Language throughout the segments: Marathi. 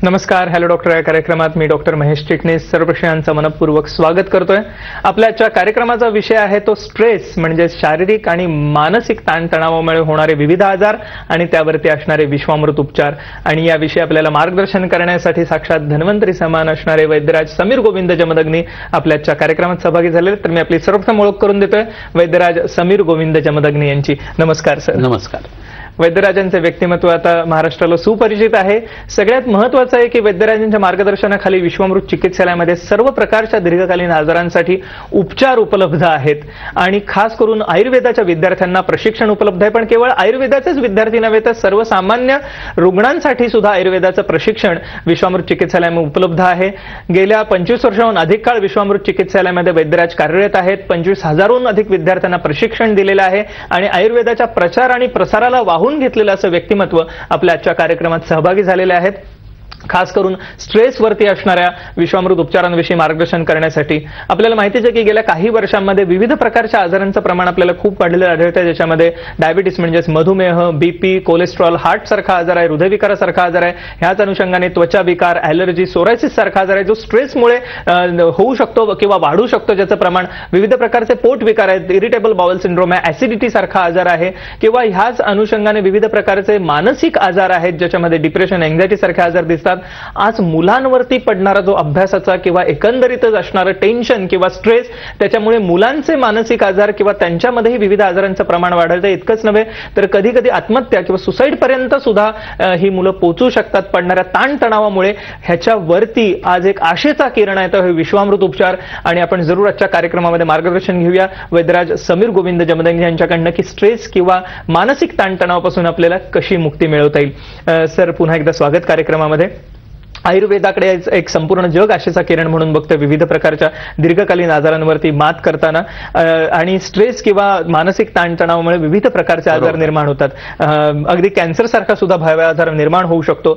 नमस्कार. हॅलो डॉक्टर या कार्यक्रमात मी डॉक्टर महेश चिटणीस सर्व प्रेक्षकांचं मनपूर्वक स्वागत करतोय. आपल्या आजच्या कार्यक्रमाचा विषय आहे तो स्ट्रेस, म्हणजे शारीरिक आणि मानसिक ताणतणावामुळे होणारे विविध आजार आणि त्यावरती असणारे विश्वामृत उपचार. आणि याविषयी आपल्याला मार्गदर्शन करण्यासाठी साक्षात धन्वंतरी समान असणारे वैद्यराज समीर गोविंद जमदग्नी आपल्या आजच्या कार्यक्रमात सहभागी झाले. तर मी आपली सर्वप्रथम ओळख करून देतोय वैद्यराज समीर गोविंद जमदग्नी यांची. नमस्कार सर. नमस्कार. वैद्यराजांचे व्यक्तिमत्व आता महाराष्ट्राला सुपरिचित आहे. सगळ्यात महत्त्वाचं आहे की वैद्यराजांच्या मार्गदर्शनाखाली विश्वामृत चिकित्सालयामध्ये सर्व प्रकारच्या दीर्घकालीन आजारांसाठी उपचार उपलब्ध आहेत आणि खास करून आयुर्वेदाच्या विद्यार्थ्यांना प्रशिक्षण उपलब्ध आहे. पण केवळ आयुर्वेदाचेच विद्यार्थी नव्हे तर सर्वसामान्य रुग्णांसाठी सुद्धा आयुर्वेदाचं प्रशिक्षण विश्वामृत चिकित्सालयामध्ये उपलब्ध आहे. गेल्या 25 वर्षांहून अधिक काळ विश्वामृत चिकित्सालयामध्ये वैद्यराज कार्यरत आहेत. 25,000हून अधिक विद्यार्थ्यांना प्रशिक्षण दिलेलं आहे आणि आयुर्वेदाच्या प्रचार आणि प्रसाराला वाहून घेतलेलं असं व्यक्तिमत्व आपल्या आजच्या कार्यक्रमात सहभागी झालेले आहेत. खास करून स्ट्रेसवरती असणाऱ्या विश्वामृत उपचारांविषयी मार्गदर्शन करण्यासाठी आपल्याला माहितीच आहे की गेल्या काही वर्षांमध्ये विविध प्रकारच्या आजारांचं प्रमाण आपल्याला खूप वाढलेलं आढळतं. ज्याच्यामध्ये डायबिटीस म्हणजेच मधुमेह, बीपी, कोलेस्ट्रॉल, हार्ट सारखा आजार आहे, हृदयविकारासारखा आजार आहे. ह्याच अनुषंगाने त्वचा विकार, ॲलर्जी, सोरायसिस सारखा आजार आहे जो स्ट्रेसमुळे होऊ शकतो किंवा वाढू शकतो, ज्याचं प्रमाण. विविध प्रकारचे पोट विकार आहेत, इरिटेबल बाउल सिंड्रोम आहे, ऍसिडिटी सारखा आजार आहे किंवा ह्याच अनुषंगाने विविध प्रकारचे मानसिक आजार आहेत ज्याच्यामध्ये डिप्रेशन, एन्झायटी सारखे आजार दिसतात. आज मुलांवरती पडणारा जो अभ्यासाचा किंवा एकंदरीतच असणारं टेन्शन किंवा स्ट्रेस, त्याच्यामुळे मुलांचे मानसिक आजार किंवा त्यांच्यामध्येही विविध आजारांचं प्रमाण वाढतं. इतकंच नव्हे तर कधी कधी आत्महत्या किंवा सुसाईड पर्यंत सुद्धा ही मुलं पोहोचू शकतात पडणाऱ्या ताणतणावामुळे. ह्याच्यावरती आज एक आशेचा किरण आहे तो हे विश्वामृत उपचार. आणि आपण जरूर आजच्या कार्यक्रमामध्ये मार्गदर्शन घेऊया वैद्यराज समीर गोविंद जमदग्नी यांच्याकडनं की स्ट्रेस किंवा मानसिक ताणतणावापासून आपल्याला कशी मुक्ती मिळवता येईल. सर, पुन्हा एकदा स्वागत कार्यक्रमामध्ये. आयुर्वेदाकडे एक संपूर्ण जग आशेचा किरण म्हणून बघतं विविध प्रकारच्या दीर्घकालीन आजारांवरती मात करताना. आणि स्ट्रेस किंवा मानसिक ताणतणावामुळे विविध प्रकारचे आजार निर्माण होतात. अगदी कॅन्सर सारखा सुद्धा भयावह आजार निर्माण होऊ शकतो.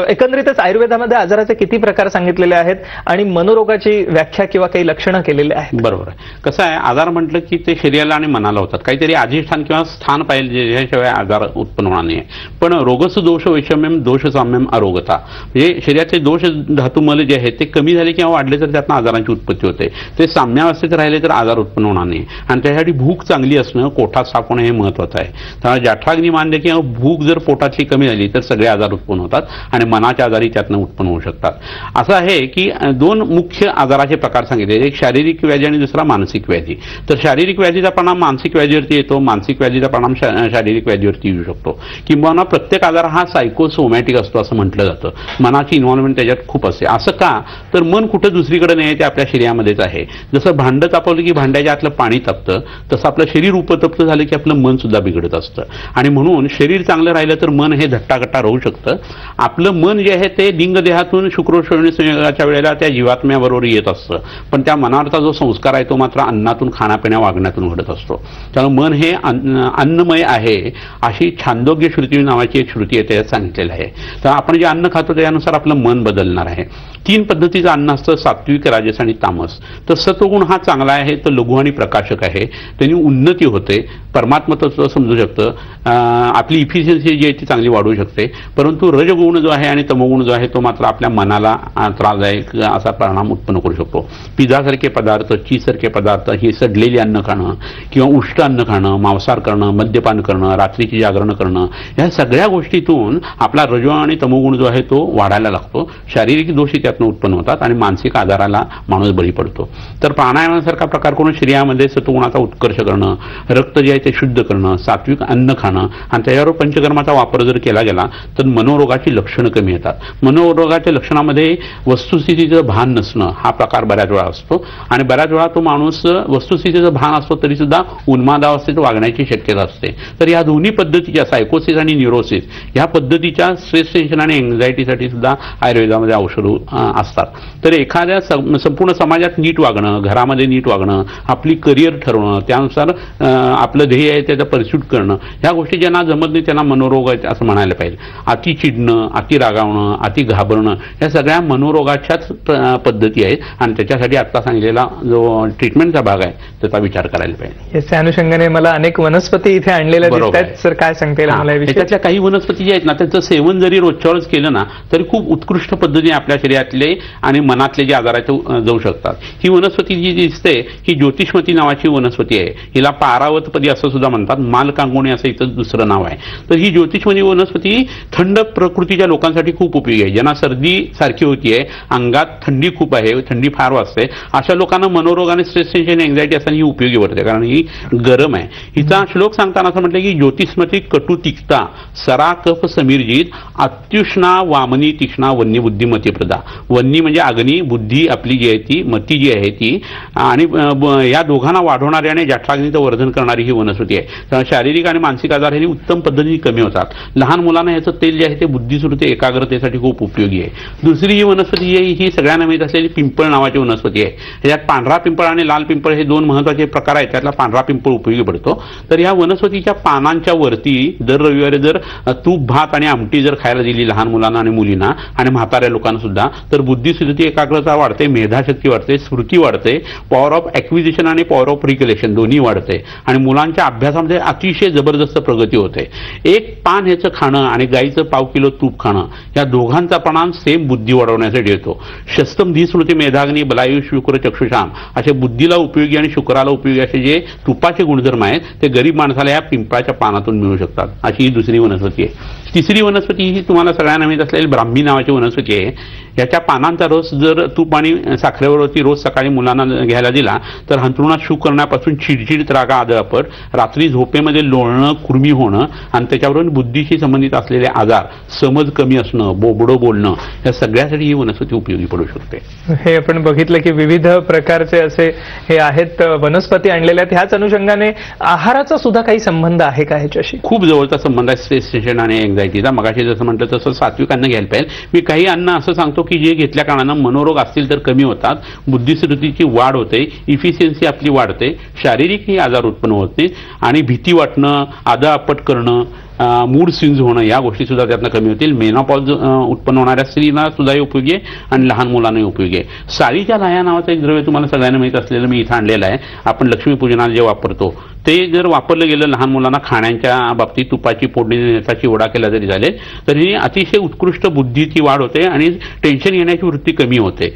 एकंदरीतच आयुर्वेदामध्ये आजाराचे किती प्रकार सांगितलेले आहेत आणि मनोरोगाची व्याख्या किंवा काही लक्षणं केलेली आहेत. बरोबर आहे. कसं आहे, आजार म्हटलं की ते शरीराला आणि मनाला होतात. काहीतरी अधिष्ठान किंवा स्थान पाहिजे ज्याशिवाय आजार उत्पन्न होणार नाही. पण रोगस दोष वैषम्यम दोष साम्यम अरोगता, म्हणजे शरीराचे दोष धातू मल जे आहेत ते कमी झाले किंवा वाढले तर त्यातनं आजारांची उत्पत्ती होते. ते साम्यावस्थेत राहिले तर आजार उत्पन्न होणार नाही. आणि त्यासाठी भूक चांगली असणं, कोठा साफ होणं हे महत्वाचं आहे. त्यामुळे जठराग्नी मानले किंवा भूक जर पोटाची कमी झाली तर सगळे आजार उत्पन्न होतात आणि मनाच्या आजारी त्यातनं उत्पन्न होऊ शकतात. असं आहे की दोन मुख्य आजाराचे प्रकार सांगितले, एक शारीरिक व्याधी आणि दुसरा मानसिक व्याधी. तर शारीरिक व्याधीचा परिणाम मानसिक व्याधीवरती येतो, मानसिक व्याधीचा परिणाम शारीरिक व्याधीवरती येऊ शकतो. किंवा प्रत्येक आजार हा सायकोसोमॅटिक असतो असं म्हटलं जातं. मनाची इन्व्हॉल्वमेंट त्याच्यात खूप असते. असं का, तर मन कुठं दुसरीकडे नाही, ते आपल्या शरीरामध्येच आहे. जसं भांडं तापवलं की भांड्याच्या आतलं पाणी तापतं, तसं आपलं शरीर उपतप्त झालं की आपलं मन सुद्धा बिघडत असतं. आणि म्हणून शरीर चांगलं राहिलं तर मन हे धट्टाकट्टा राहू शकतं. आपलं मन जे आहे ते लिंगदेहातून शुक्रोश्रवणी संयोगाच्या वेळेला त्या जीवात्म्याबरोबर येत असतं, पण त्या मनावरचा जो संस्कार आहे तो मात्र अन्नातून, खाण्यापिण्या, वागण्यातून घडत असतो. त्यामुळे मन हे अन्नमय आहे अशी छांदोग्य श्रुती नावाची एक श्रुती आहे, त्याच्यात सांगितलेलं आहे. तर आपण जे अन्न खातो त्यानुसार आपलं मन बदलणार आहे. 3 पद्धतीचं अन्न असतं, सात्विक, राजस आणि तामस. तर सत्वगुण हा चांगला आहे, तर लघु आणि प्रकाशक आहे, त्यांनी उन्नती होते, परमात्मा तत्व समजू शकतं, आपली इफिशियन्सी जी आहे ती चांगली वाढू शकते. परंतु रजगुण जो आहे आणि तमोगुण जो आहे तो मात्र आपल्या मनाला त्रासदायक असा परिणाम उत्पन्न करू शकतो. पिझ्झासारखे पदार्थ, चीजसारखे पदार्थ, ही सडलेली अन्न खाणं किंवा उष्ट अन्न खाणं, मांसाहार करणं, मद्यपान करणं, रात्रीची जागरण करणं, ह्या सगळ्या गोष्टीतून आपला रजो आणि तमोगुण जो आहे तो वाढायला लागतो. शारीरिक दोषी त्यातनं उत्पन्न होतात आणि मानसिक आजाराला माणूस बळी पडतो. तर प्राणायामासारखा प्रकार करून शरीरामध्ये सत्वगुणाचा उत्कर्ष करणं, रक्त जे आहे ते शुद्ध करणं, सात्विक अन्न खाणं आणि त्याच्यावर पंचकर्माचा वापर जर केला गेला तर मनोरोगाची लक्षणं कमी येतात. मनोरोगाच्या लक्षणामध्ये वस्तुस्थितीचं भान नसणं हा प्रकार बऱ्याच वेळा असतो आणि बऱ्याच वेळा तो माणूस वस्तुस्थितीचं भान असतो तरी सुद्धा उन्मादावस्थेत वागण्याची शक्यता असते. तर या दोन्ही पद्धतीच्या सायकोसिस आणि न्यूरोसिस ह्या पद्धतीच्या स्ट्रेस, टेन्शन आणि एन्झायटीसाठी सुद्धा आयुर्वेदामध्ये औषधं असतात. तर एखाद्या संपूर्ण समाजात नीट वागणं, घरामध्ये नीट वागणं, आपली करिअर ठरवणं, त्यानुसार आपलं ध्येय आहे त्याचं परस्यूट करणं, ह्या गोष्टी ज्यांना जमत नाही त्यांना मनोरोग आहेत असं म्हणायला पाहिजे. अति चिडणं, अति रागावणं, अति घाबरणं या सगळ्या मनोरोगाच्याच पद्धती आहेत आणि त्याच्यासाठी आता सांगितलेला जो ट्रीटमेंटचा भाग आहे त्याचा विचार करायला पाहिजे. याच्या अनुषंगाने मला अनेक वनस्पती इथे आणलेल्या दिसतात. सर, काय सांगता येईल मला? त्याच्यातल्या काही वनस्पती ज्या आहेत ना त्यांचं सेवन जरी रोजच्यावरच केलं ना तरी खूप उत्कृष्ट पद्धतीने आपल्या शरीरातले आणि मनातले जे आजार आहेत ते जाऊ शकतात. ही वनस्पती जी दिसते ही ज्योतिषमती नावाची वनस्पती आहे. हिला पारावतपदी असं सुद्धा म्हणतात. मालकांगोणी असं इथं दुसरं नाव आहे. तर ही ज्योतिषमती वनस्पती थंड प्रकृतीच्या लोकांसाठी खूप उपयोगी आहे. ज्यांना सर्दी सारखी होतीये, अंगात थंडी खूप आहे, थंडी फार वाजते, अशा लोकांना मनोरोग आणि स्ट्रेस टेन्शन एन्झायटी असताना ही उपयोगी पडते, कारण ही गरम आहे. हिचा श्लोक सांगताना असं म्हटलं की ज्योतिषमती कटू तिक्ता सरा कफ समीरजित अत्युष्णा वामनी तीक्ष्णा वन्य बुद्धिमती प्रदा. वन्नी म्हणजे अग्नी, बुद्धी आपली जी आहे ती, मती जी आहे ती, आणि या दोघांना वाढवणारी आणि जठराग्नीचं वर्धन करणारी ही वनस्पती आहे. त्यामुळे शारीरिक आणि मानसिक आजार हे उत्तम पद्धतीने कमी होतात. लहान मुलांना याचं तेल जे आहे ते बुद्धिस्मृती एकाग्रतेसाठी खूप उपयोगी आहे. दुसरी ही वनस्पती आहे ही सगळ्यांना माहीत असलेली पिंपळ नावाची वनस्पती आहे. यात पांढरा पिंपळ आणि लाल पिंपळ हे दोन महत्त्वाचे प्रकार आहेत. त्यातला पांढरा पिंपळ उपयोगी पडतो. तर या वनस्पतीच्या पानांच्या वरती दर रविवारी जर तूप, भात आणि आमटी जर खायला दिली लहान मुलांना आणि मुलींना आणि म्हाताऱ्या लोकांना सुद्धा, तर बुद्धिस्मृती एकाग्रता वाढते, मेधाशक्ती वाढते, स्मृती वाढते, पॉवर ऑफ ॲक्विजिशन आणि पॉवर ऑफ रिकलेक्शन दोन्ही वाढते आणि मुलांच्या अभ्यासामध्ये अतिशय जबरदस्त प्रगती होते. एक पान ह्याचं खाणं आणि गाईचं पाव किलो तूप खाणं या दोघांचा प्रमाण सेम बुद्धी वाढवण्यासाठी येतो. शस्तम धी स्मृती मेधाग्नी बलायु शुक्र चक्षुषाम असे बुद्धीला उपयोगी आणि शुक्राला उपयोगी असे जे तुपाचे गुणधर्म आहेत ते गरीब माणसाला या पिंपळाच्या पानातून मिळू शकतात. अशी ही दुसरी वनस्पती आहे. तिसरी वनस्पती ही तुम्हाला सगळ्यांना माहीत असलेली ब्राह्मी नावाची वनस्पती आहे. याच्या पानांचा रस जर तूप आणि साखरेवरती रोज सकाळी मुलांना घ्यायला दिला तर अंथरुणात शू करण्यापासून चिडचिड, त्रागा, आदळपट, रात्री झोपेमध्ये लोळणं, कुर्मी होणं आणि त्याच्यावरून बुद्धीशी संबंधित असलेले आजार, समज कमी असणं, बोबडं बोलणं या सगळ्यासाठी ही वनस्पती उपयोगी पडू शकते. हे आपण बघितलं की विविध प्रकारचे असे हे आहेत वनस्पती आणलेल्या आहेत. ह्याच अनुषंगाने आहाराचा सुद्धा काही संबंध आहे का ह्याच्याशी? खूप जवळचा संबंध आहे स्ट्रेस टेन्शन आणि एन्झायटीचा. मगाशी जसं म्हटलं तसं सात्विक अन्न घ्यायला पाहिजे. मी काही अन्न असं सांगतो की जे घेतल्या कारणानं मनोरोग असतील तर कमी होतात, बुद्धिस्मृतीची वाढ होते, इफिशियन्सी आपली वाढते, शारीरिकही आजार उत्पन्न होत नाहीत आणि भीती वाटणं, आदळआपट करणं, मूड स्विंग्स होणं या गोष्टी सुद्धा त्यातनं कमी होतील. मेनोपॉज उत्पन्न होणाऱ्या स्त्रीला सुद्धा उपयोगी आहे आणि लहान मुलांनाही उपयोगी आहे. साळीच्या लाह्या नावाचं एक द्रव्य तुम्हाला सगळ्यांना माहीत असलेलं मी इथं आणलेलं आहे. आपण लक्ष्मीपूजनाला जे वापरतो ते जर वापरलं गेलं लहान मुलांना खाण्याच्या बाबतीत तुपाची फोडणी देण्याचा चिवडा केला जरी झाले तरी अतिशय उत्कृष्ट बुद्धीची वाढ होते आणि टेन्शन येण्याची वृत्ती कमी होते.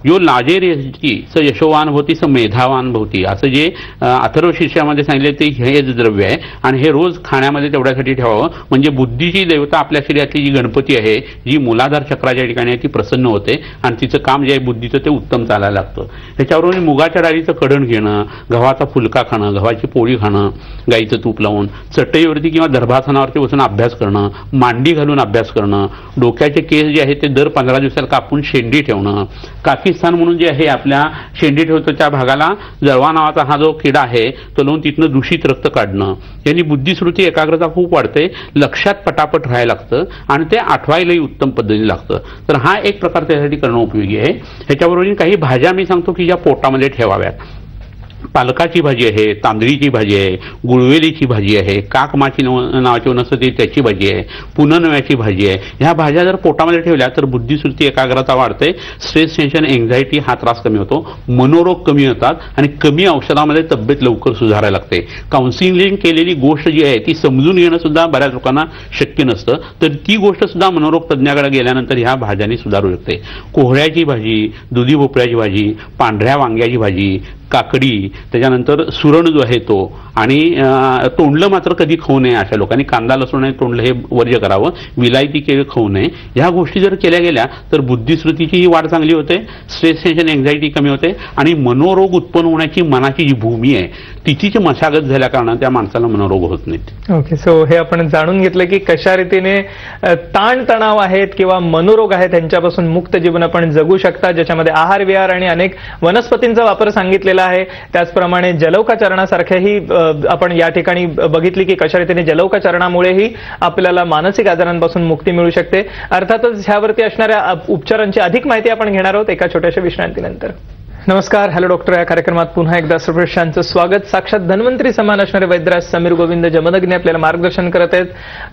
यो लाजे रेची स यशोवान भवती स मेधावान भवती असं जे अथर्व शीर्षामध्ये सांगितले ते हेच द्रव्य आहे आणि हे रोज खाण्यामध्ये तेवढ्यासाठी ठेवावं म्हणजे बुद्धीची देवता आपल्या शरीरातली जी गणपती आहे जी मूलाधार चक्राच्या ठिकाणी आहे ती प्रसन्न होते आणि तिचं काम जे आहे बुद्धीचं ते उत्तम चालायला लागतं. त्याच्यावरून मुगाच्या डाळीचं कडण घेणं, गव्हाचा फुलका खाणं, गव्हाची पोळी खाणं, गाईचं तूप लावून, चटईवरती किंवा दर्भासनावरती बसून अभ्यास करणं, मांडी घालून अभ्यास करणं, डोक्याचे केस जे आहेत ते दर 15 दिवसाला कापून शेंडी ठेवणं, स्थान म्हणून जे आहे आपल्या शेंडी ठेवतो त्या भागाला जळवा नावाचा हा जो किडा आहे तो लावून तिथनं दूषित रक्त काढणं यांनी बुद्धिस्मृती एकाग्रता खूप वाढते, लक्षात पटापट राहायला लागतं आणि ते आठवायलाही उत्तम पद्धतीने लागतं. तर हा एक प्रकार त्यासाठी करणं उपयोगी आहे. ह्याच्याबरोबर काही भाज्या मी सांगतो की ज्या पोटामध्ये ठेवाव्यात. पालकाची भाजी आहे, तांदळीची भाजी आहे, गुळवेलीची भाजी आहे, काकमाची नावाची वनस्पती त्याची भाजी आहे, पुननव्याची भाजी आहे. ह्या भाज्या जर पोटामध्ये ठेवल्या तर बुद्धिस्मृती एकाग्रता वाढते, स्ट्रेस टेन्शन एन्झायटी हा त्रास कमी होतो, मनोरोग कमी होतात आणि कमी औषधामध्ये तब्येत लवकर सुधारायला लागते. काउन्सिलिंग केलेली गोष्ट जी आहे ती समजून घेणं सुद्धा बऱ्याच लोकांना शक्य नसतं, तर ती गोष्ट सुद्धा मनोरोग तज्ज्ञाकडे गेल्यानंतर ह्या भाज्यांनी सुधारू शकते. कोहळ्याची भाजी, दुधी भोपळ्याची भाजी, पांढऱ्या वांग्याची भाजी, काकडी, त्याच्यानंतर सुरण जो आहे तो आणि तोंडलं मात्र कधी खाऊ नये. अशा लोकांनी कांदा लसूण आणि तोंडलं हे वर्ज्य करावं, विलायती केळी खाऊ नये. ह्या गोष्टी जर केल्या गेल्या तर बुद्धिस्मृतीचीही वाढ चांगली होते, स्ट्रेस टेन्शन एन्झायटी कमी होते आणि मनोरोग उत्पन्न होण्याची मनाची जी भूमी आहे तिचीच मशागत झाल्या कारणाने त्या माणसाला मनोरोग होत नाहीत. ओके, सो हे आपण जाणून घेतलं की कशा रीतीने ताणतणाव आहेत किंवा मनोरोग आहेत त्यांच्यापासून मुक्त जीवन आपण जगू शकता, ज्याच्यामध्ये आहार विहार आणि अनेक वनस्पतींचा वापर सांगितलेला आहे. त्याचप्रमाणे जलौकाचरणासारख्याही आपण या ठिकाणी बघितली की कशा रीतीने जलौकाचरणामुळेही आपल्याला मानसिक आजारांपासून मुक्ती मिळू शकते. अर्थातच ह्यावरती असणाऱ्या उपचारांची अधिक माहिती आपण घेणार आहोत एका छोट्याशा विश्रांतीनंतर. नमस्कार, हॅलो डॉक्टर या कार्यक्रमात पुन्हा एकदा सर्वेशांचं स्वागत. साक्षात धन्वंतरी समान असणारे वैद्यराज समीर गोविंद जमदग्नी आपल्याला मार्गदर्शन करत आहेत.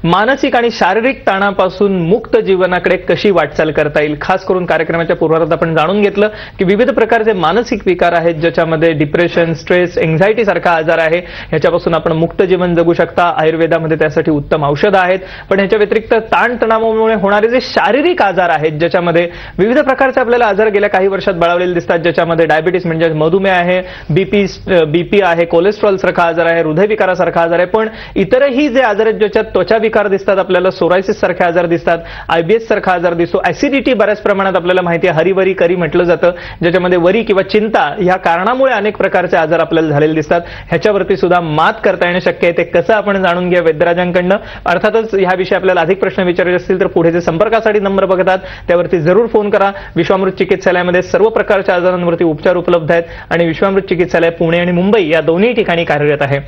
मानसिक आणि शारीरिक ताणापासून मुक्त जीवनाकडे कशी वाटचाल करता येईल, खास करून कार्यक्रमाच्या पूर्वार्धात आपण जाणून घेतलं की विविध प्रकारचे मानसिक विकार आहेत, ज्याच्यामध्ये डिप्रेशन, स्ट्रेस, एन्झायटी सारखा आजार आहे. ह्याच्यापासून आपण मुक्त जीवन जगू शकता. आयुर्वेदामध्ये त्यासाठी उत्तम औषधं आहेत. पण ह्याच्या व्यतिरिक्त ताणतणावामुळे होणारे जे शारीरिक आजार आहेत, ज्याच्यामध्ये विविध प्रकारचे आपल्याला आजार गेल्या काही वर्षात बळावलेले दिसतात, ज्याच्यामध्ये डायबिटीस म्हणजे मधुमेह आहे, बीपी आहे, कोलेस्ट्रॉल सारखा आजार आहे, हृदयविकारासारखा आजार आहे. पण इतरही जे आजार आहेत ज्याच्यात त्वचा विकार दिसतात आपल्याला, सोरायसिस सारखे आजार दिसतात, आयबीएस सारखा आजार दिसतो, ऍसिडिटी बऱ्याच प्रमाणात आपल्याला माहिती आहे, हरिवरी करी म्हटलं जातं, ज्याच्यामध्ये वरी किंवा चिंता ह्या कारणामुळे अनेक प्रकारचे आजार आपल्याला झालेले दिसतात. ह्याच्यावरती सुद्धा मात करता येणं शक्य आहे. ते कसं आपण जाणून घ्या वैद्यराजांकडनं. अर्थातच ह्याविषयी आपल्याला अधिक प्रश्न विचारायचे असतील तर पुढे जे संपर्कासाठी नंबर बघतात त्यावरती जरूर फोन करा. विश्वामृत चिकित्सालयामध्ये सर्व प्रकारच्या आजारांवरती उपचार उपलब्ध आहेत आणि विश्वामृत चिकित्सालय पुणे आणि मुंबई या दोन्ही ठिकाणी कार्यरत आहे.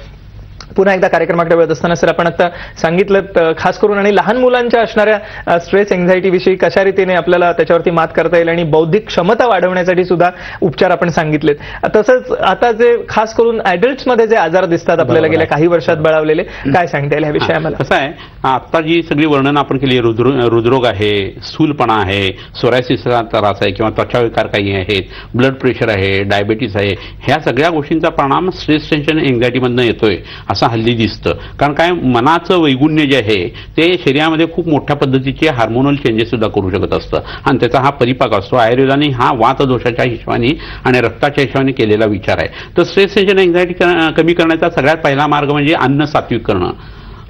पुन्हा एकदा कार्यक्रमाकडे वळत असताना सर, आपण आता सांगितलं खास करून आणि लहान मुलांच्या असणाऱ्या स्ट्रेस, एन्झायटी विषयी कशा रीतीने आपल्याला त्याच्यावरती मात करता येईल आणि बौद्धिक क्षमता वाढवण्यासाठी सुद्धा उपचार आपण सांगितलेत. तसंच आता जे खास करून ॲडल्ट्समध्ये जे आजार दिसतात आपल्याला गेल्या काही वर्षात बळावलेले, काय सांगता येईल ह्या विषयी आम्हाला? कसं आहे, आता जी सगळी वर्णन आपण केली, हृदरोग आहे, स्थूलपणा आहे, सोरायसिसचा त्रास आहे किंवा त्वचाविकार काही आहेत, ब्लड प्रेशर आहे, डायबिटीस आहे, ह्या सगळ्या गोष्टींचा परिणाम स्ट्रेस, टेन्शन, एन्झायटीमधनं येतोय असं हल्ली दिसतं. कारण काय, मनाचं वैगुण्य जे आहे ते शरीरामध्ये खूप मोठ्या पद्धतीचे हार्मोनल चेंजेस सुद्धा करू शकत असतं आणि त्याचा हा परिपाक असतो. आयुर्वेदाने हा वात दोषाच्या हिशोबाने आणि रक्ताच्या हिशोबाने केलेला विचार आहे. तर स्ट्रेस, टेन्शन, एन्झायटी कमी करण्याचा सगळ्यात पहिला मार्ग म्हणजे अन्न सात्विक करणं.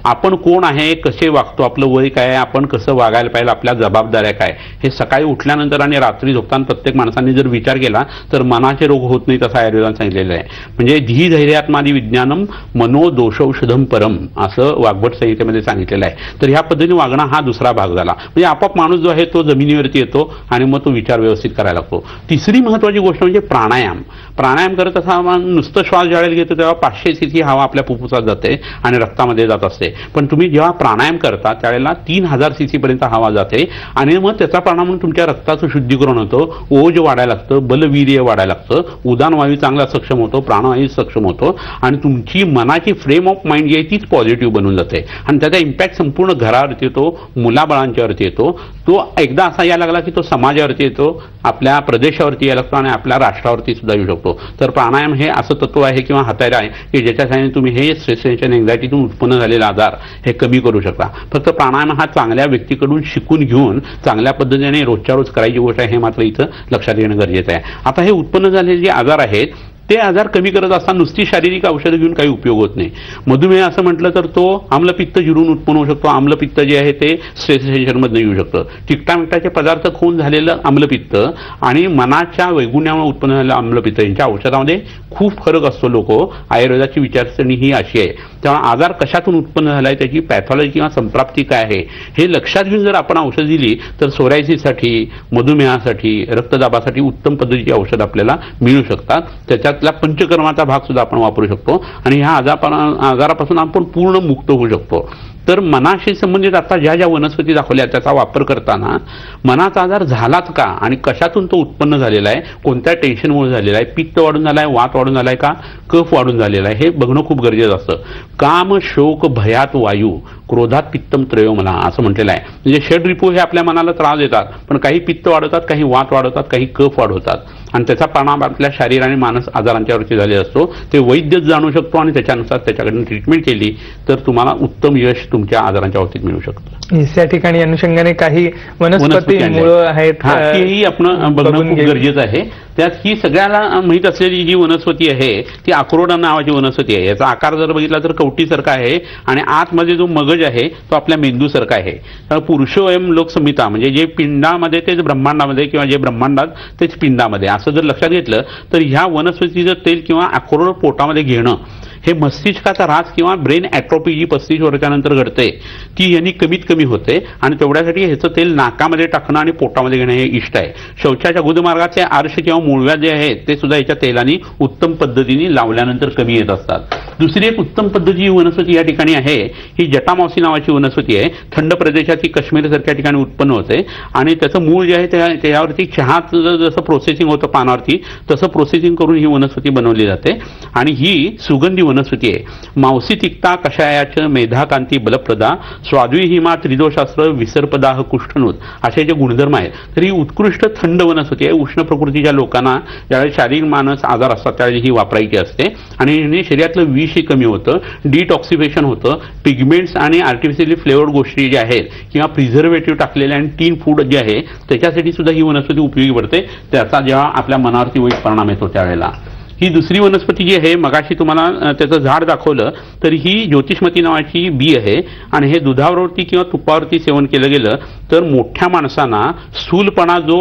आपण कोण आहे, कसे वागतो, आपलं वय काय, आपण कसं वागायला पाहिजे, आपल्या जबाबदाऱ्या काय, हे सकाळी उठल्यानंतर आणि रात्री झोपताना प्रत्येक माणसाने जर विचार केला तर मनाचे रोग होत नाहीत असं आयुर्वेदाने सांगितलेलं आहे. म्हणजे धी धैर्यात्मादी विज्ञानम मनोदोषौषधम परम असं वाग्भट संहितेमध्ये सांगितलेलं आहे. तर ह्या पद्धतीने वागणं हा दुसरा भाग झाला. म्हणजे आपोआप माणूस जो आहे तो जमिनीवरती येतो आणि मग तो विचार व्यवस्थित करायला लागतो. तिसरी महत्वाची गोष्ट म्हणजे प्राणायाम. प्राणायाम करत असताना नुसतं श्वास ज्यावेळेला घेतो तेव्हा 500 cc हवा आपल्या फुफ्फुसात जाते आणि रक्तामध्ये जात असते. पण तुम्ही जेव्हा प्राणायाम करता त्यावेळेला 3000 cc पर्यंत हवा जाते आणि मग त्याचा परिणाम म्हणून तुमच्या रक्ताचं शुद्धीकरण होतं, ओज वाढायला लागतं, बलवीर्य वाढायला लागतं, उदान वायू चांगला सक्षम होतो, प्राणवायू सक्षम होतो आणि तुमची मनाची फ्रेम ऑफ माइंड जी आहे तीच पॉझिटिव्ह बनून जाते आणि त्याचा इम्पॅक्ट संपूर्ण घरावरती येतो, मुलाबाळांच्यावरती येतो. तो एकदा असा यायला लागला की तो समाजावरती येतो, आपल्या प्रदेशावरती यायला लागतो आणि आपल्या राष्ट्रावरती सुद्धा येऊ शकतो. तर प्राणायाम हे असं तत्व आहे किंवा हत्यार आहे की ज्याच्या सहाय्याने तुम्ही हे स्ट्रेस, टेन्शन, एन्झायटीतून उत्पन्न झालेला आजार हे कमी करू शकता. फक्त प्राणायाम हा चांगल्या व्यक्तीकडून शिकून घेऊन चांगल्या पद्धतीने रोजच्या रोज करायची गोष्ट आहे, हे मात्र इथं लक्षात घेणं गरजेचं आहे. आता हे उत्पन्न झालेले जे आजार आहेत ते आजार कमी करत असताना नुसती शारीरिक औषधं घेऊन काही उपयोग होत नाही. मधुमेह असं म्हटलं तर तो आम्लपित्त जिरून उत्पन्न होऊ शकतो. आम्लपित्त जे आहे ते स्ट्रेस टेन्शनमधनं येऊ शकतं. तिखटामिठाचे पदार्थ खाऊन झालेलं आम्लपित्त आणि मनाच्या वैगुण्यामुळे उत्पन्न झालेलं आम्लपित्त यांच्या औषधामध्ये खूप फरक असतो. आयुर्वेदाची विचारसरणी ही अशी आहे. तेव्हा आजार कशातून उत्पन्न झाला आहे, त्याची पॅथॉलॉजी किंवा संप्राप्ती काय आहे हे लक्षात घेऊन जर आपण औषध दिली तर सोरायसिससाठी, मधुमेहासाठी, रक्तदाबासाठी उत्तम पद्धतीची औषध आपल्याला मिळू शकतात. त्याच्यातला पंचकर्माचा भाग सुद्धा आपण वापरू शकतो आणि ह्या आजारापासून आपण पूर्ण मुक्त होऊ शकतो. तर मनाशी संबंधित आता ज्या ज्या वनस्पती दाखवल्या त्याचा वापर करताना मनाचा आजार झालाच का आणि कशातून तो उत्पन्न झालेला आहे, कोणत्या टेन्शनमुळे झालेला आहे, पित्त वाढून झाला आहे, वात वाढून झाला आहे का, कफ वाढून झालेला आहे, हे बघणं खूप गरजेचं असतं. काम, शोक, भयात वायू, क्रोधात पित्तम त्रयोमला असं म्हटलेलं आहे. म्हणजे षड्रिपू हे आपल्या मनाला त्रास देतात, पण काही पित्त वाढवतात, काही वात वाढवतात, काही कफ वाढवतात आणि त्याचा परिणाम आपल्या शरीर आणि मानस आजारांच्यावरती झालेला असतो. ते वैद्यच जाणू शकतो आणि त्याच्यानुसार त्याच्याकडून ट्रीटमेंट केली तर तुम्हाला उत्तम यश तुमच्या आजारांच्या बाबतीत मिळू शकतं. या ठिकाणी अनुषंगाने काही वनस्पती मुळं आहेत, ही आपण बघणं खूप गरजेचं आहे. त्यात ही सगळ्याला माहीत असलेली जी वनस्पती आहे ती अक्रोडा नावाची वनस्पती आहे. याचा आकार जर बघितला तर कवटीसारखा आहे आणि आतमध्ये जो मगज आहे तो आपल्या मेंदूसारखा आहे. तर पुरुषोयम लोकसंहिता म्हणजे जे पिंडामध्ये तेच ब्रह्मांडामध्ये किंवा जे ब्रह्मांडात तेच पिंडामध्ये असं जर लक्षात घेतलं तर ह्या वनस्पतीचं तेल किंवा अक्रोड पोटामध्ये घेणं हे मस्तिष्काचा ऱ्हास किंवा ब्रेन ॲट्रोफी जी 35 वर्षानंतर घडते ती यांनी कमीत कमी होते आणि तेवढ्यासाठी ह्याचं तेल नाकामध्ये टाकणं आणि पोटामध्ये घेणं हे इष्ट आहे. शौचाच्या गुदमार्गाचे आर्श किंवा मूळव्या जे आहेत ते सुद्धा याच्या तेलाने उत्तम पद्धतीने लावल्यानंतर कमी येत असतात. दुसरी एक उत्तम पद्धती वनस्पती या ठिकाणी आहे ही जटामावसी नावाची वनस्पती आहे. थंड प्रदेशाची काश्मीर सारख्या ठिकाणी उत्पन्न होते आणि त्याचं मूळ जे आहे त्याच्यावरती चहाचं जसं प्रोसेसिंग होतं पानावरती तसं प्रोसेसिंग करून ही वनस्पती बनवली जाते आणि ही सुगंधी वनस्पती आहे. मावसी तिक्ता कषायाच मेधाकांती बलप्रदा स्वाद्वी हिमा त्रिदोषास्त्र विसर्पदाह कुष्ठनूत असे जे गुणधर्म आहेत. तर ही उत्कृष्ट थंड वनस्पती आहे. उष्ण प्रकृतीच्या लोकांना ज्यावेळेस शारीरिक मानस आजार असतात त्यावेळी ही वापरायची असते आणि याने शरीरातलं विष कमी होतं, डिटॉक्सिफिकेशन होतं. पिगमेंट्स आणि आर्टिफिशियली फ्लेवर्ड गोष्टी ज्या आहेत किंवा प्रिझर्वेटिव्ह टाकलेले आणि टीन फूड जे आहे त्याच्यासाठी सुद्धा ही वनस्पती उपयोगी पडते. त्याचा जेव्हा आपल्या मनावरती वाईट परिणाम येतो त्यावेळेला. ही दुसरी वनस्पती जी आहे मगाशी तुम्हाला त्याचं झाड दाखवलं तर ही ज्योतिषमती नावाची बी आहे आणि हे दुधावरती किंवा तुपावरती सेवन केलं गेलं तर मोठ्या माणसांना स्थूलपणा जो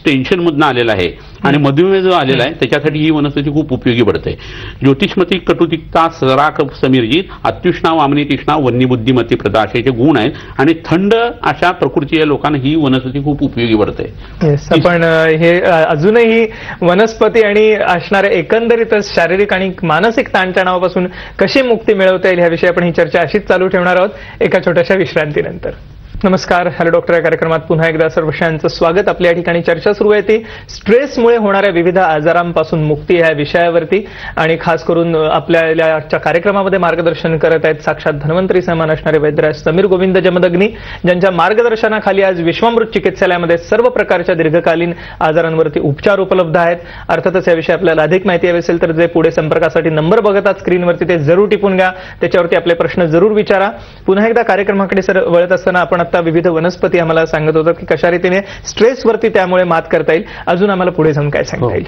टेन्शनमधनं आलेला आहे आणि मधुमेह जो आलेला आहे त्याच्यासाठी ही वनस्पती खूप उपयोगी पडते. ज्योतिषमती कटुतिक्ता सराक समीरजित अत्युष्णा वामनी तिष्णा वन्नी बुद्धिमती प्रदा असे जे गुण आहेत आणि थंड अशा प्रकृतीच्या लोकांना ही वनस्पती खूप उपयोगी पडते. पण हे अजूनही वनस्पती आणि असणाऱ्या एकंदरीतच शारीरिक आणि मानसिक ताणतणावापासून कशी मुक्ती मिळवता येईल ह्याविषयी आपण ही चर्चा अशीच चालू ठेवणार आहोत एका छोट्याशा विश्रांतीनंतर. नमस्कार, हॅलो डॉक्टर या कार्यक्रमात पुन्हा एकदा सर्वांचं स्वागत. आपल्या या ठिकाणी चर्चा सुरू आहे ती स्ट्रेसमुळे होणाऱ्या विविध आजारांपासून मुक्ती ह्या विषयावरती आणि खास करून आपल्या कार्यक्रमामध्ये मार्गदर्शन करत आहेत साक्षात धन्वंतरी समान असणारे वैद्यराज समीर गोविंद जमदग्नी ज्यांच्या मार्गदर्शनाखाली आज विश्वामृत चिकित्सालयामध्ये सर्व प्रकारच्या दीर्घकालीन आजारांवरती उपचार उपलब्ध आहेत. अर्थातच याविषयी आपल्याला अधिक माहिती हवी असेल तर जे पुढे संपर्कासाठी नंबर बघतात स्क्रीनवरती ते जरूर टिपून घ्या, त्याच्यावरती आपले प्रश्न जरूर विचारा. पुन्हा एकदा कार्यक्रमाकडे सर वळत असताना आपण आता विविध वनस्पती आम्हाला सांगत होतात की कशा रीतीने स्ट्रेसवरती त्यामुळे मात करता येईल. अजून आम्हाला पुढे जाऊन काय सांगता येईल?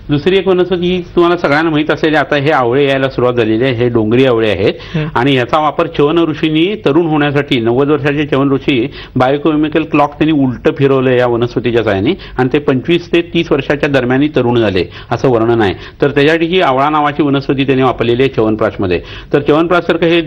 दुसरी एक वनस्पती ही तुम्हाला सगळ्यांना माहित असेल आता हे आवळे यायला सुरुवात झालेली आहे. हे डोंगरी आवळे आहेत आणि याचा वापर च्यवन ऋषींनी तरुण होण्यासाठी 90 वर्षाचे च्यवन ऋषी बायोकेमिकल क्लॉक त्यांनी उलट फिरवलं या वनस्पतीच्या साहाय्याने आणि ते 25 ते 30 वर्षाच्या दरम्यान तरुण झाले असं वर्णन आहे. तर त्याच्यासाठी ही आवळा नावाची वनस्पती त्यांनी वापरलेली आहे च्यवनप्राशमध्ये. तर च्यवनप्राशसारखं हे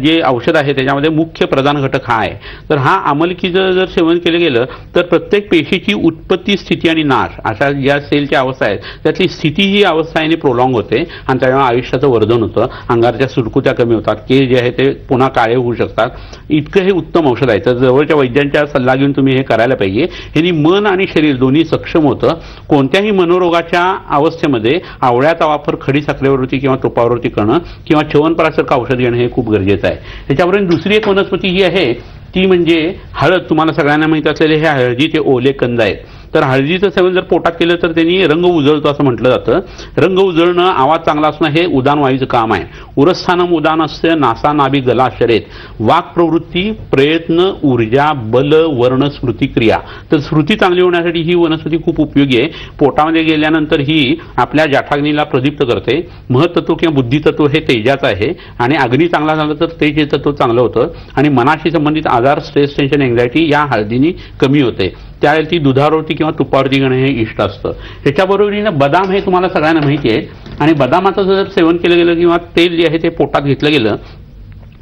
जे औषध आहे त्याच्यामध्ये मुख्य प्रधान घटक हा आहे. तर हा आमलकीचं जर सेवन केलं गेलं तर प्रत्येक पेशीची उत्पत्ती स्थिती आणि नाश अशा ज्या सेलच्या अवस्था आहेत त्यातली स्थिती ही अवस्था याने प्रोलॉंग होते आणि त्यामुळे आयुष्याचं वर्धन होतं. अंगारच्या सुरकुत्या कमी होतात, केस जे आहे ते पुन्हा काळे होऊ शकतात. इतकं हे उत्तम औषध आहे. तर जवळच्या वैद्यांच्या सल्ला घेऊन तुम्ही हे करायला पाहिजे. ह्यानी मन आणि शरीर दोन्ही सक्षम होतं. कोणत्याही मनोरोगाच्या अवस्थेमध्ये आवळ्याचा वापर खडी साखरेवरती किंवा तुपावरती करणं किंवा च्यवनप्राशसारखं औषध घेणं हे खूप गरजेचं आहे. त्याच्यावरून दुसरी एक वनस्पती जी आहे ती म्हणजे हळद. तुम्हाला सगळ्यांना माहित असलेले हे हळदीचे ओले कंद आहेत. तर हळदीचं सेवन जर पोटात केलं तर त्यांनी रंग उजळतो असं म्हटलं जातं. रंग उजळणं, आवाज चांगला असणं हे उदान वायूचं काम आहे. उरस्थानम उदान असते नासा नाभी गला शरेत वाक प्रवृत्ती प्रयत्न ऊर्जा बल वर्ण स्मृती क्रिया. तर स्मृती चांगली होण्यासाठी ही वनस्पती खूप उपयोगी आहे. पोटामध्ये गेल्यानंतर ही आपल्या जाठाग्नीला प्रदीप्त करते. महत्त्व किंवा बुद्धितत्व हे तेजाचं आहे आणि अग्नी चांगला झाला तर तेज तत्व चांगलं होतं आणि मनाशी संबंधित आजार स्ट्रेस टेन्शन एन्झायटी या हळदीने कमी होते. त्यावेळेला ती दुधावरती किंवा तुपावरती घेणं हे इष्ट असतं. त्याच्याबरोबरीनं बदाम हे तुम्हाला सगळ्यांना माहिती आहे आणि बदामाचं जर सेवन केलं गेलं किंवा तेल जे आहे ते पोटात घेतलं गेलं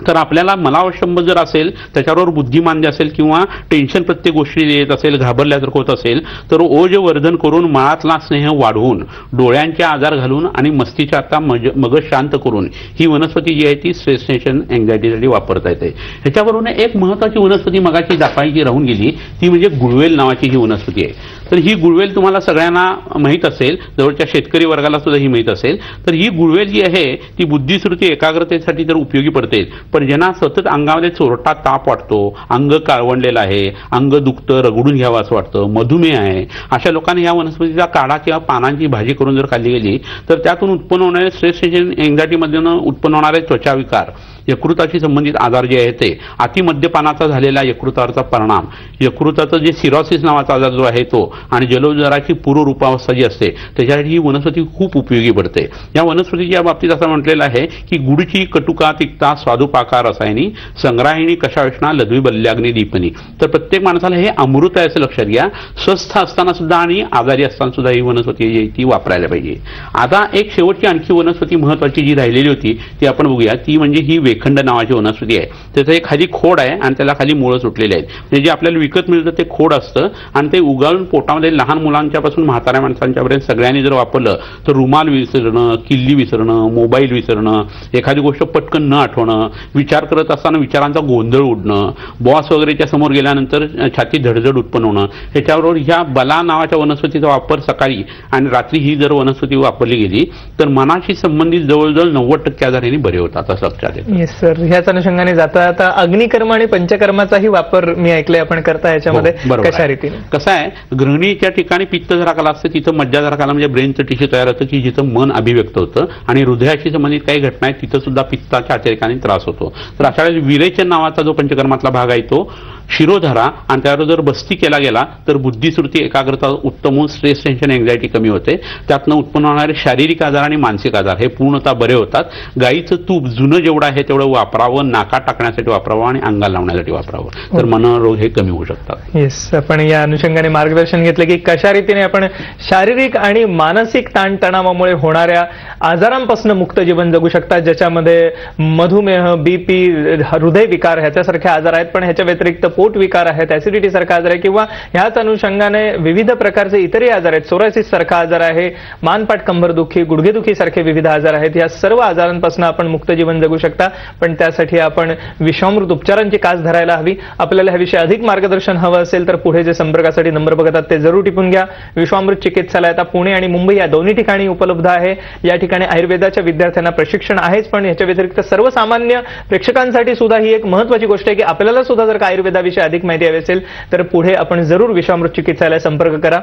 तर आपल्याला मलावशंभ जर असेल त्याच्याबरोबर बुद्धिमांद्य असेल किंवा टेन्शन प्रत्येक गोष्टी येत असेल घाबरल्यासारखं होत असेल तर ओजवर्धन करून मळातला स्नेह वाढवून डोळ्यांचे आजार घालून आणि मस्तीच्या आता मगज शांत करून ही वनस्पती जी आहे ती स्ट्रेस टेन्शन एन्झायटीसाठी वापरता येते. ह्याच्याबरोबर एक महत्त्वाची वनस्पती मगाची दाखवायची राहून गेली ती म्हणजे गुळवेल नावाची ही वनस्पती आहे. तर ही गुळवेल तुम्हाला सगळ्यांना माहीत असेल, जवळच्या शेतकरी वर्गाला सुद्धा ही माहीत असेल. तर ही गुळवेल जी आहे ती बुद्धिश्रुती एकाग्रतेसाठी तर उपयोगी पडते. पण ज्यांना सतत अंगामध्ये चोरटा ताप वाटतो, अंग काळवंडलेलं आहे, अंग दुखतं, रगडून घ्यावं असं वाटतं, मधुमेह आहे, अशा लोकांनी या वनस्पतीचा काढा किंवा पानांची भाजी करून जर खाल्ली गेली तर त्यातून उत्पन्न होणारे स्ट्रेस टेन्शन एन्झायटीमधून उत्पन्न होणारे त्वचाविकार यकृताशी संबंधित आजार जे आहे ते अतिमद्यपानाचा झालेला यकृतावरचा परिणाम, यकृताचं जे सिरोसिस नावाचा आजार जो आहे तो आणि जलोदराची पूर्वरूपावस्था जी असते त्याच्यासाठी ही वनस्पती खूप उपयोगी पडते. या वनस्पतीच्या बाबतीत असं म्हटलेलं आहे की गुडची कटुका तिक्ता स्वादुपाका रसायनी संग्राहिणी कषायष्णा लघवी बल्याग्नी दीपनी. तर प्रत्येक माणसाला हे अमृत आहे असं लक्षात घ्या. स्वस्थ असताना सुद्धा आणि आजारी असताना सुद्धा ही वनस्पती जी ती वापरायला पाहिजे. आता एक शेवटची आणखी वनस्पती महत्वाची जी राहिलेली होती ती आपण बघूया. ती म्हणजे ही वेखंड नावाची वनस्पती आहे. त्याचं एक खाली खोड आहे आणि त्याला खाली मुळं सुटलेली आहेत. म्हणजे जे आपल्याला विकत मिळतं ते खोड असतं आणि ते उगाळून पोटामध्ये लहान मुलांच्या पासून म्हाताऱ्या माणसांच्यापर्यंत सगळ्यांनी जर वापरलं तर रुमाल विसरणं, किल्ली विसरणं, मोबाईल विसरणं, एखादी गोष्ट पटकन न आठवणं, विचार करत असताना विचारांचा गोंधळ उडणं, बॉस वगैरेच्या समोर गेल्यानंतर छाती धडधड उत्पन्न होणं, ह्याच्याबरोबर ह्या बला नावाच्या वनस्पतीचा वापर सकाळी आणि रात्री ही जर वनस्पती वापरली गेली तर मनाशी संबंधित जवळजवळ 90% आजार यांनी बरे होतात असं लक्षात येतं. येस सर, ह्याच अनुषंगाने जाता आता अग्निकर्म आणि पंचकर्माचाही वापर मी ऐकलंय आपण करता याच्यामध्ये कशा रीतीने? कसं आहे, गृहिणीच्या ठिकाणी पित्त जराकाला असतं तिथं मज्जा जराकाला म्हणजे ब्रेनचं टिश्यू तयार होतं की जिथं मन अभिव्यक्त होतं आणि हृदयाशी संबंधित काही घटना आहेत तिथं सुद्धा पित्ताच्या अतिरेकाने त्रास होतो. तर अशा वेळेस विरेचन नावाचा जो पंचकर्मातला भाग आहे तो शिरोधरा आणि त्यावर जर बस्ती केला गेला तर बुद्धिस्मृती एकाग्रता उत्तम होऊन स्ट्रेस टेन्शन एन्झायटी कमी होते. त्यातनं उत्पन्न होणारे शारीरिक आजार आणि मानसिक आजार हे पूर्णतः बरे होतात. गाईचं तूप जुनं जेवढं आहे तेवढं वापरावं, नाका टाकण्यासाठी वापरावं आणि अंगाला लावण्यासाठी वापरावं, तर मनोरोग हे कमी होऊ शकतात. येस, आपण या अनुषंगाने मार्गदर्शन घेतलं की कशा रीतीने आपण शारीरिक आणि मानसिक ताणतणावामुळे होणाऱ्या आजारांपासून मुक्त जीवन जगू शकतात, ज्याच्यामध्ये मधुमेह, बीपी, हृदयविकार ह्याच्यासारखे आजार आहेत. पण ह्याच्या व्यतिरिक्त पोट विकार आहेत, ऍसिडिटी सारखा आजार आहे किंवा ह्याच अनुषंगाने विविध प्रकारचे इतरही आजार आहेत. सोरायसिस सारखा आजार आहे, मानपाट कंबरदुखी, गुडघेदुखी सारखे विविध आजार आहेत. या सर्व आजारांपासून आपण मुक्त जीवन जगू शकता. पण त्यासाठी आपण विषामृत उपचारांची कास धरायला हवी. आपल्याला ह्याविषयी अधिक मार्गदर्शन हवं असेल तर पुढे जे संपर्कासाठी नंबर बघतात ते जरूर टिपून घ्या. विश्वामृत चिकित्सालय आता पुणे आणि मुंबई या दोन्ही ठिकाणी उपलब्ध आहे. या ठिकाणी आयुर्वेदाच्या विद्यार्थ्यांना प्रशिक्षण आहेच, पण याच्या व्यतिरिक्त सर्वसामान्य प्रेक्षकांसाठी सुद्धा ही एक महत्वाची गोष्ट आहे की आपल्याला सुद्धा जर का आयुर्वेदाविषयी अधिक माहिती हवी असेल तर पुढे आपण जरूर विश्वामृत चिकित्सालय संपर्क करा.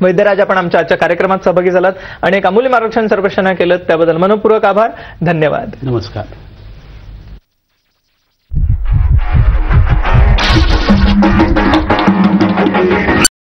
वैद्यराज, आपण आमच्या आजच्या कार्यक्रमात सहभागी झालात, अनेक अमूल्य मार्गदर्शन सर्वेक्षण केलं त्याबद्दल मनपूर्वक आभार. धन्यवाद. नमस्कार.